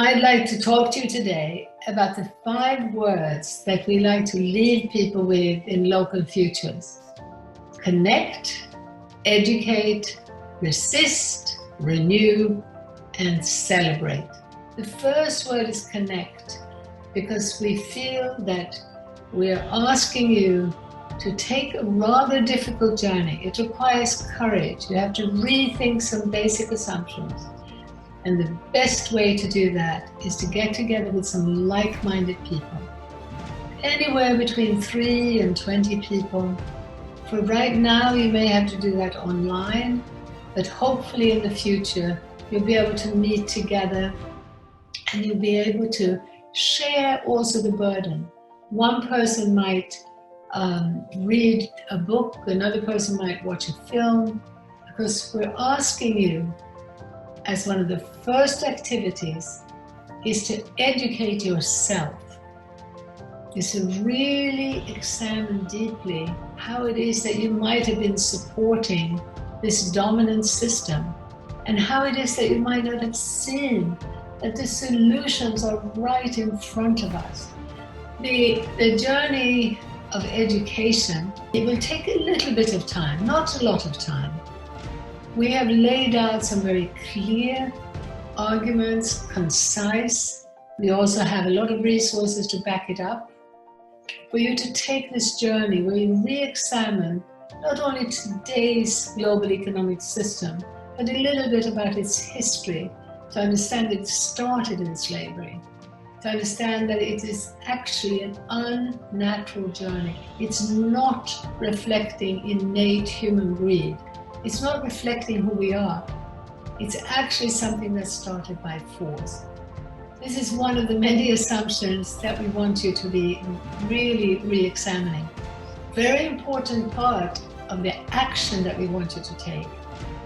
I'd like to talk to you today about the 5 words that we like to leave people with in local futures. Connect, educate, resist, renew, and celebrate. The first word is connect, because we feel that we're asking you to take a rather difficult journey. It requires courage. You have to rethink some basic assumptions. And the best way to do that is to get together with some like-minded people. Anywhere between 3 and 20 people. For right now, you may have to do that online, but hopefully in the future, you'll be able to meet together and you'll be able to share also the burden. One person might read a book, another person might watch a film, because we're asking you, as one of the first activities, is to educate yourself, is to really examine deeply how it is that you might have been supporting this dominant system, and how it is that you might not have seen that the solutions are right in front of us. The journey of education, it will take a little bit of time, not a lot of time. We have laid out some very clear arguments, concise. We also have a lot of resources to back it up. For you to take this journey where you re-examine not only today's global economic system, but a little bit about its history, to understand that it started in slavery, to understand that it is actually an unnatural journey. It's not reflecting innate human greed. It's not reflecting who we are. It's actually something that started by force. This is one of the many assumptions that we want you to be really re-examining. Very important part of the action that we want you to take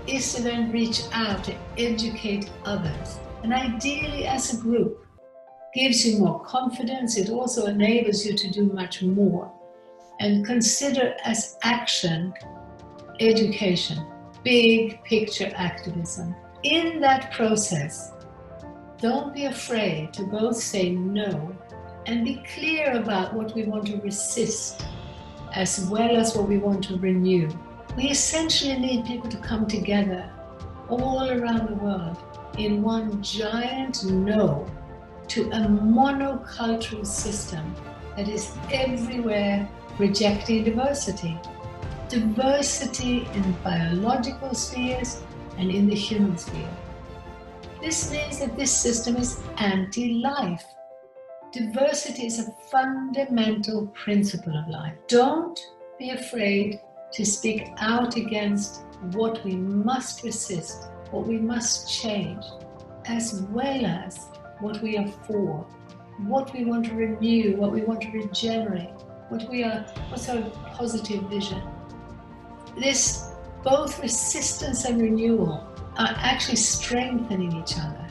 is to then reach out to educate others. And ideally as a group, gives you more confidence. It also enables you to do much more. And consider as action education, big picture activism. In that process, don't be afraid to both say no and be clear about what we want to resist as well as what we want to renew. We essentially need people to come together all around the world in one giant no to a monocultural system that is everywhere rejecting diversity. Diversity in biological spheres and in the human sphere. This means that this system is anti-life. Diversity is a fundamental principle of life. Don't be afraid to speak out against what we must resist, what we must change, as well as what we are for, what we want to renew, what we want to regenerate, what's our positive vision. This, both resistance and renewal, are actually strengthening each other.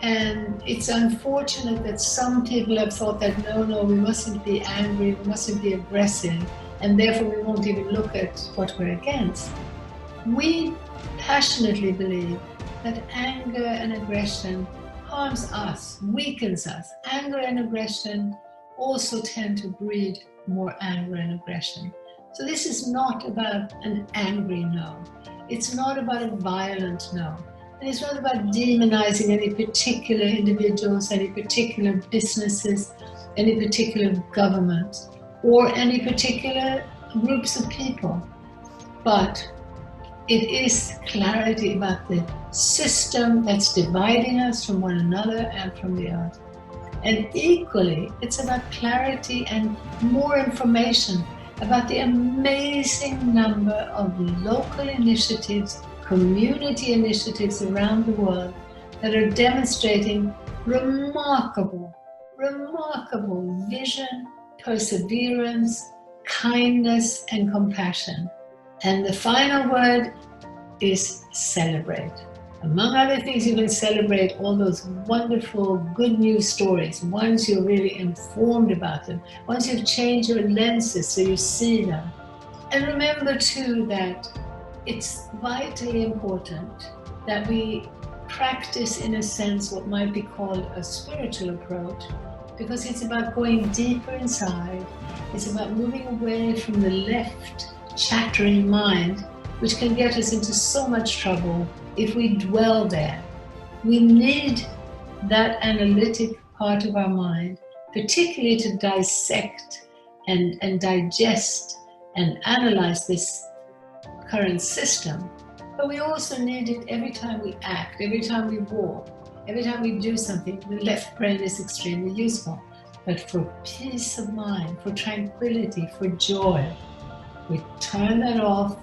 And it's unfortunate that some people have thought that no, we mustn't be angry, we mustn't be aggressive, and therefore we won't even look at what we're against. We passionately believe that anger and aggression harms us, weakens us. Anger and aggression also tend to breed more anger and aggression. So this is not about an angry no. It's not about a violent no. And it's not about demonizing any particular individuals, any particular businesses, any particular government, or any particular groups of people. But it is clarity about the system that's dividing us from one another and from the earth. And equally, it's about clarity and more information about the amazing number of local initiatives, community initiatives around the world that are demonstrating remarkable vision, perseverance, kindness, and compassion. And the final word is celebrate. Among other things, you can celebrate all those wonderful good news stories, once you're really informed about them, once you've changed your lenses so you see them. And remember too that it's vitally important that we practice, in a sense, what might be called a spiritual approach, because it's about going deeper inside. It's about moving away from the left chattering mind, which can get us into so much trouble if we dwell there. We need that analytic part of our mind, particularly to dissect and digest and analyze this current system. But we also need it every time we act, every time we walk, every time we do something. The left brain is extremely useful. But for peace of mind, for tranquility, for joy, we turn that off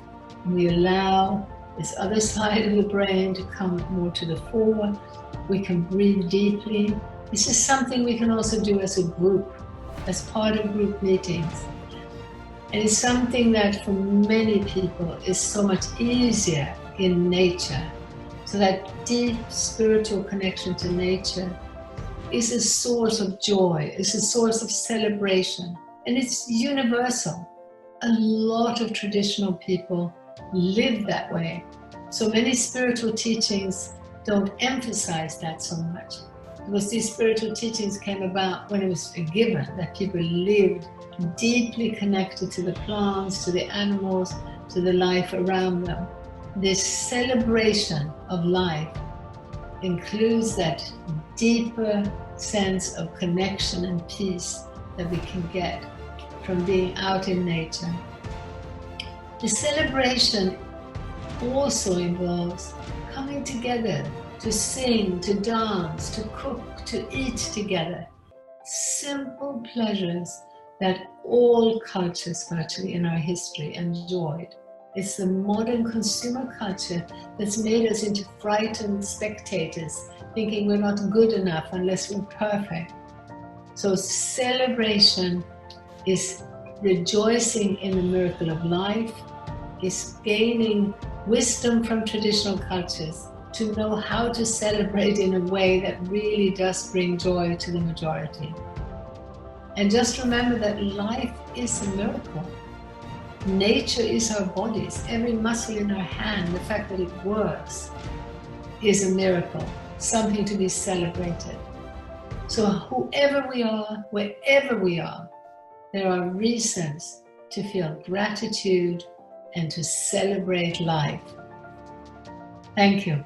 and we allow this other side of the brain to come more to the fore. We can breathe deeply. This is something we can also do as a group, as part of group meetings. And it's something that for many people is so much easier in nature. So that deep spiritual connection to nature is a source of joy, is a source of celebration, and it's universal. A lot of traditional people live that way. So many spiritual teachings don't emphasize that so much, because these spiritual teachings came about when it was a given that people lived deeply connected to the plants, to the animals, to the life around them. This celebration of life includes that deeper sense of connection and peace that we can get from being out in nature. The celebration also involves coming together to sing, to dance, to cook, to eat together. Simple pleasures that all cultures virtually in our history enjoyed. It's the modern consumer culture that's made us into frightened spectators, thinking we're not good enough unless we're perfect. So celebration is rejoicing in the miracle of life, is gaining wisdom from traditional cultures to know how to celebrate in a way that really does bring joy to the majority. And just remember that life is a miracle. Nature is our bodies. Every muscle in our hand, the fact that it works, is a miracle, something to be celebrated. So whoever we are, wherever we are, there are reasons to feel gratitude and to celebrate life. Thank you.